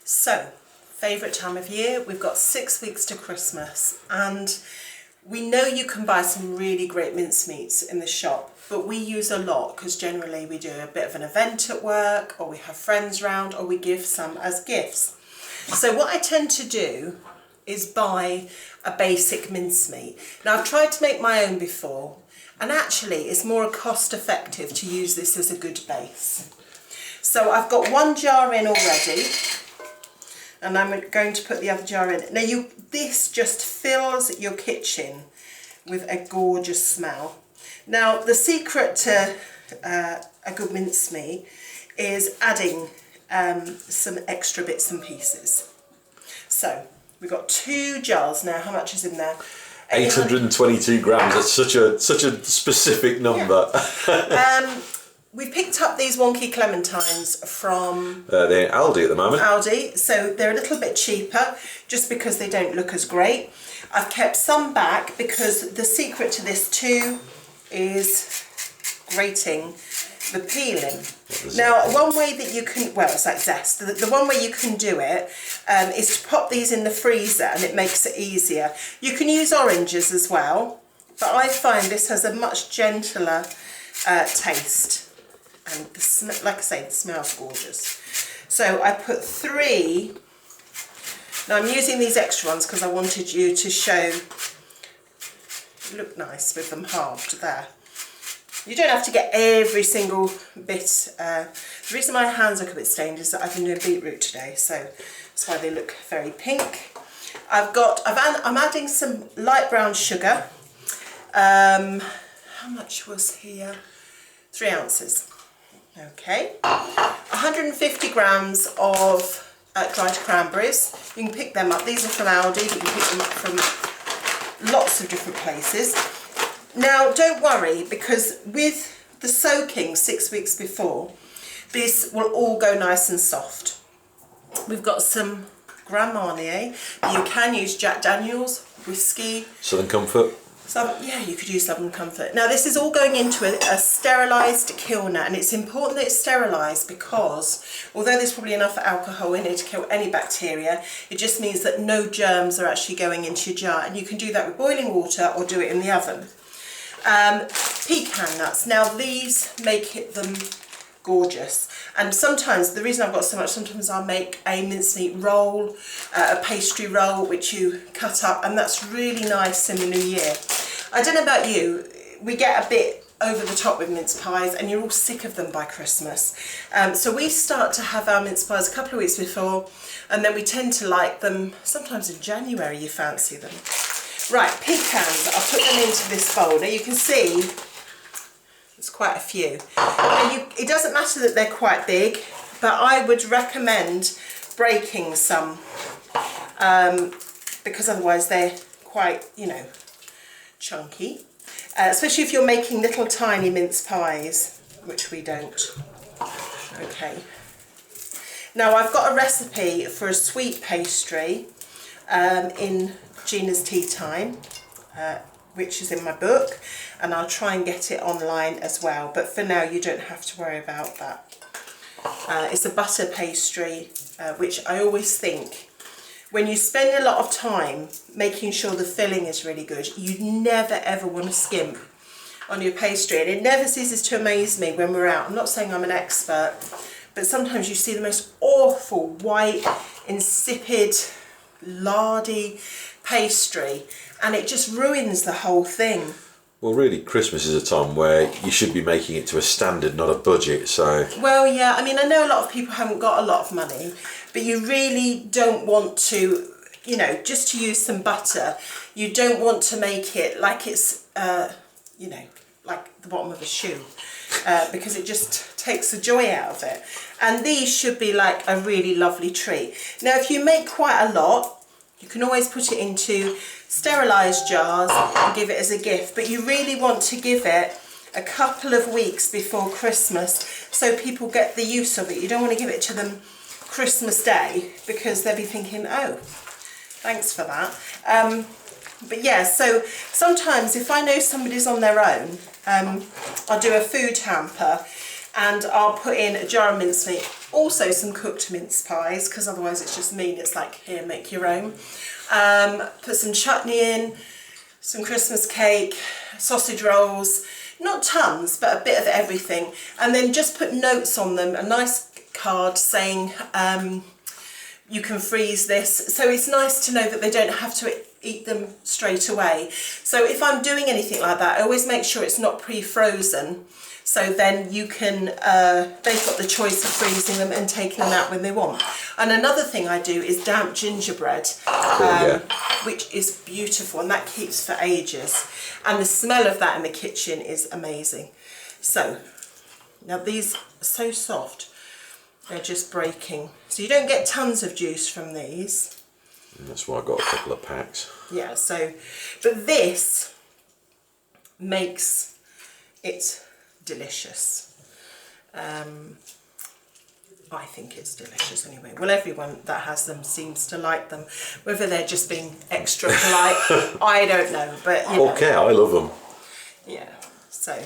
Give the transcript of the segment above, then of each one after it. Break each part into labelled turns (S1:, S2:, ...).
S1: So, favourite time of year, we've got 6 weeks to Christmas, and we know you can buy some really great mincemeats in the shop, but we use a lot because generally we do a bit of an event at work, or we have friends round, or we give some as gifts. So what I tend to do is buy a basic mincemeat. Now I've tried to make my own before, and actually it's more cost effective to use this as a good base. So I've got one jar in already, and I'm going to put the other jar in. Now this just fills your kitchen with a gorgeous smell. Now the secret to a good mincemeat is adding some extra bits and pieces. So we've got 2 jars now. How much is in there?
S2: 822 grams. That's such a specific number.
S1: Yeah. We picked up these wonky clementines from
S2: they're Aldi at the moment.
S1: Aldi, so they're a little bit cheaper just because they don't look as great. I've kept some back because the secret to this too is grating the peeling. Now, one way that you can, well, it's like zest. The one way you can do it is to pop these in the freezer, and it makes it easier. You can use oranges as well, but I find this has a much gentler taste. And like I say, the smell's gorgeous. So I put 3. Now I'm using these extra ones because I wanted you to show, look nice with them halved there. You don't have to get every single bit. The reason my hands look a bit stained is that I've been doing beetroot today, so that's why they look very pink. I'm adding some light brown sugar. How much was here? 3 ounces. Okay, 150 grams of dried cranberries. You can pick them up. These are from Aldi, but you can pick them up from lots of different places. Now, don't worry, because with the soaking 6 weeks before, this will all go nice and soft. We've got some Grand Marnier. You can use Jack Daniels, whiskey.
S2: Southern Comfort.
S1: Yeah, you could use Southern Comfort. Now this is all going into a sterilised kilner, and it's important that it's sterilised because although there's probably enough alcohol in it to kill any bacteria, it just means that no germs are actually going into your jar, and you can do that with boiling water or do it in the oven. Pecan nuts. Now these make them gorgeous, and sometimes the reason I've got so much, sometimes I'll make a mincemeat roll, a pastry roll which you cut up, and that's really nice in the new year. I don't know about you, we get a bit over the top with mince pies and you're all sick of them by Christmas. So we start to have our mince pies a couple of weeks before, and then we tend to like them sometimes in January. You fancy them. Right, pecans, I'll put them into this bowl. Now you can see there's quite a few. Now it doesn't matter that they're quite big, but I would recommend breaking some because otherwise they're quite, chunky. Especially if you're making little tiny mince pies, which we don't. Okay. Now I've got a recipe for a sweet pastry in Gina's Tea Time, which is in my book, and I'll try and get it online as well, but for now you don't have to worry about that. It's a butter pastry, which I always think when you spend a lot of time making sure the filling is really good, you never ever want to skimp on your pastry, and it never ceases to amaze me when we're out. I'm not saying I'm an expert, but sometimes you see the most awful white, insipid, lardy pastry, and it just ruins the whole thing.
S2: Well, really, Christmas is a time where you should be making it to a standard, not a budget, so... Well,
S1: yeah, I mean, I know a lot of people haven't got a lot of money, but you really don't want to, just to use some butter, you don't want to make it like it's, like the bottom of a shoe, because it just takes the joy out of it. And these should be like a really lovely treat. Now, if you make quite a lot, you can always put it into sterilised jars and give it as a gift, but you really want to give it a couple of weeks before Christmas so people get the use of it. You don't want to give it to them Christmas Day because they'll be thinking, oh, thanks for that. But yeah, so sometimes if I know somebody's on their own, I'll do a food hamper and I'll put in a jar of mincemeat Also some cooked mince pies, because otherwise it's just mean. It's like, here, make your own. Put some chutney in, some Christmas cake, sausage rolls, not tons, but a bit of everything. And then just put notes on them, a nice card saying you can freeze this. So it's nice to know that they don't have to eat them straight away. So if I'm doing anything like that, I always make sure it's not pre-frozen. So then you can, they've got the choice of freezing them and taking them out when they want. And another thing I do is damp gingerbread, which is beautiful, and that keeps for ages. And the smell of that in the kitchen is amazing. So, now these are so soft, they're just breaking. So you don't get tons of juice from these.
S2: And that's why I got a couple of packs.
S1: Yeah, so, but this makes it delicious. I think it's delicious anyway. Well, everyone that has them seems to like them. Whether they're just being extra polite, I don't know. But you know.
S2: Okay, I love them.
S1: Yeah, so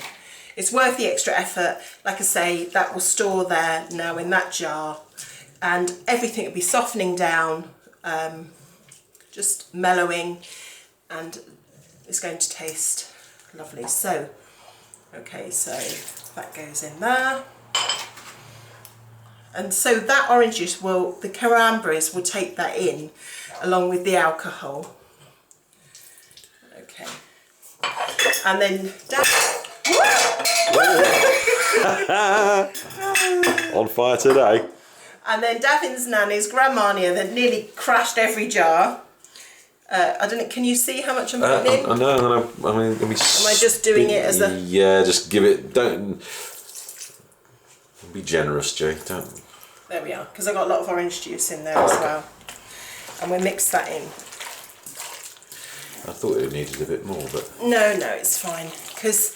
S1: it's worth the extra effort. Like I say, that will store there now in that jar, and everything will be softening down, just mellowing, and it's going to taste lovely. So, okay, so that goes in there. And so that orange juice will, the cranberries will take that in along with the alcohol. Okay. And then
S2: On fire today.
S1: And then Davin's nanny's Grand Marnier that nearly crashed every jar. I don't know, can you see how much I'm putting in?
S2: I know, I mean,
S1: am I just doing it as a...
S2: Yeah, just give it, don't... Be generous, Jay, don't...
S1: There we are, because I've got a lot of orange juice in there as well. And we'll mix that in.
S2: I thought it needed a bit more, but...
S1: No, it's fine. Because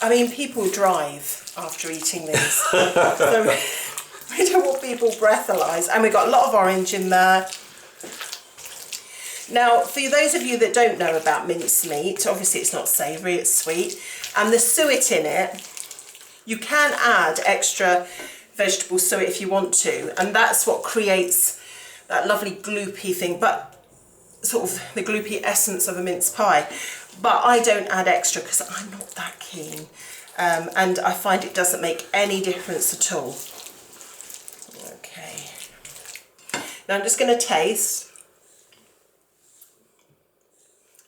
S1: I mean, people drive after eating these. So we don't want people breathalyzed. And we've got a lot of orange in there. Now, for those of you that don't know about mincemeat, obviously it's not savoury, it's sweet. And the suet in it, you can add extra vegetable suet if you want to. And that's what creates that lovely gloopy thing, but sort of the gloopy essence of a mince pie. But I don't add extra because I'm not that keen. And I find it doesn't make any difference at all. Okay. Now I'm just going to taste.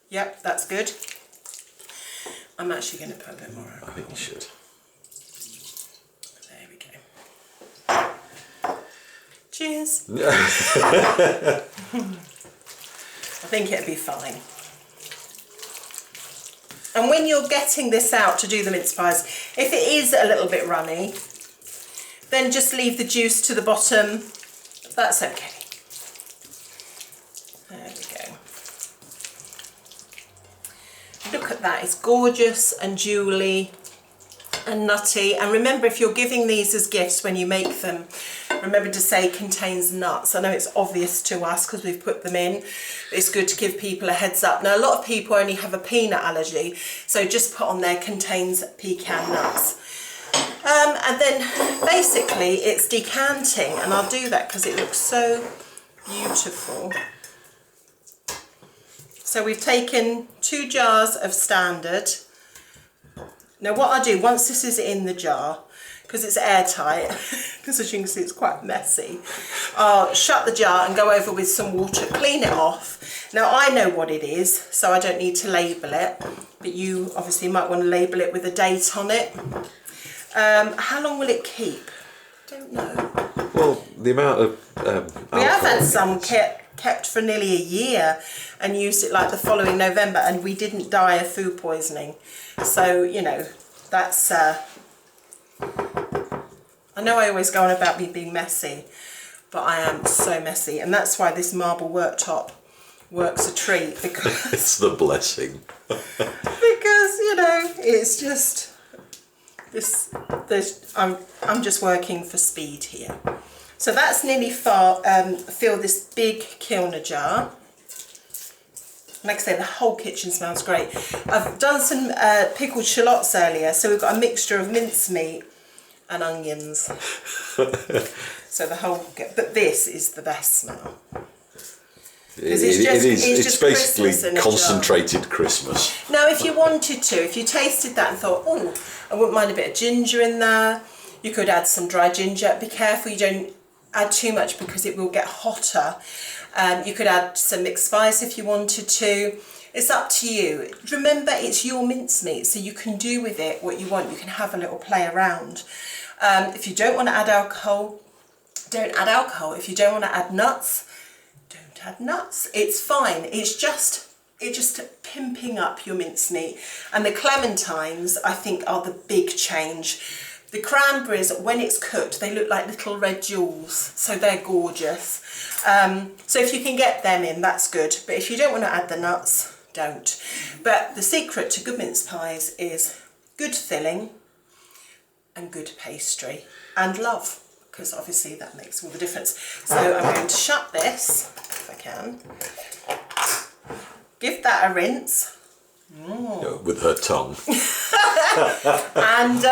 S1: Yep, that's good. I'm actually going to put a bit more.
S2: I think you should.
S1: There we go. Cheers. I think it'll be fine. And when you're getting this out to do the mince pies, if it is a little bit runny, then just leave the juice to the bottom. That's okay. There we go. Look at that, it's gorgeous and jewelly and nutty. And remember, if you're giving these as gifts when you make them, remember to say contains nuts. I know it's obvious to us because we've put them in. It's good to give people a heads up. Now, a lot of people only have a peanut allergy, so just put on there contains pecan nuts. And then basically it's decanting, and I'll do that because it looks so beautiful. So we've taken 2 jars of standard. Now what I do, once this is in the jar, because it's airtight, because as you can see it's quite messy, I'll shut the jar and go over with some water, clean it off. Now I know what it is, so I don't need to label it, but you obviously might want to label it with a date on it. How long will it keep? Don't know.
S2: Well, the amount of
S1: we have had some kept for nearly a year and used it like the following November, and we didn't die of food poisoning. So, you know, that's... I know I always go on about me being messy, but I am so messy, and that's why this marble worktop works a treat, because...
S2: It's the blessing.
S1: Because, you know, it's just... I'm just working for speed here. So that's nearly filled this big kilner jar. Like I say, the whole kitchen smells great. I've done some pickled shallots earlier, so we've got a mixture of mincemeat and onions. So the whole, but this is the best smell.
S2: It's basically
S1: Christmas
S2: concentrated Christmas.
S1: Now, if you wanted to, if you tasted that and thought, oh, I wouldn't mind a bit of ginger in there, you could add some dry ginger. Be careful you don't add too much because it will get hotter. You could add some mixed spice if you wanted to. It's up to you. Remember, it's your mincemeat, so you can do with it what you want. You can have a little play around. If you don't want to add alcohol, don't add alcohol. If you don't want to add nuts, don't add nuts. It's fine. It's just pimping up your mincemeat. And the clementines, I think, are the big change. The cranberries, when it's cooked, they look like little red jewels, so they're gorgeous. So if you can get them in, that's good. But if you don't want to add the nuts, don't. But the secret to good mince pies is good filling and good pastry and love, because obviously that makes all the difference. So I'm going to shut this, if I can. Give that a rinse.
S2: With her tongue.
S1: And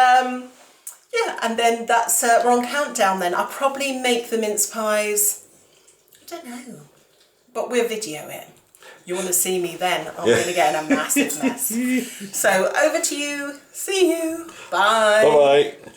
S1: yeah, and then that's we're on countdown then. I'll probably make the mince pies, I don't know, but we'll video it. You want to see me then? I'm going to get in a massive mess. So over to you. See you. Bye.
S2: Bye-bye.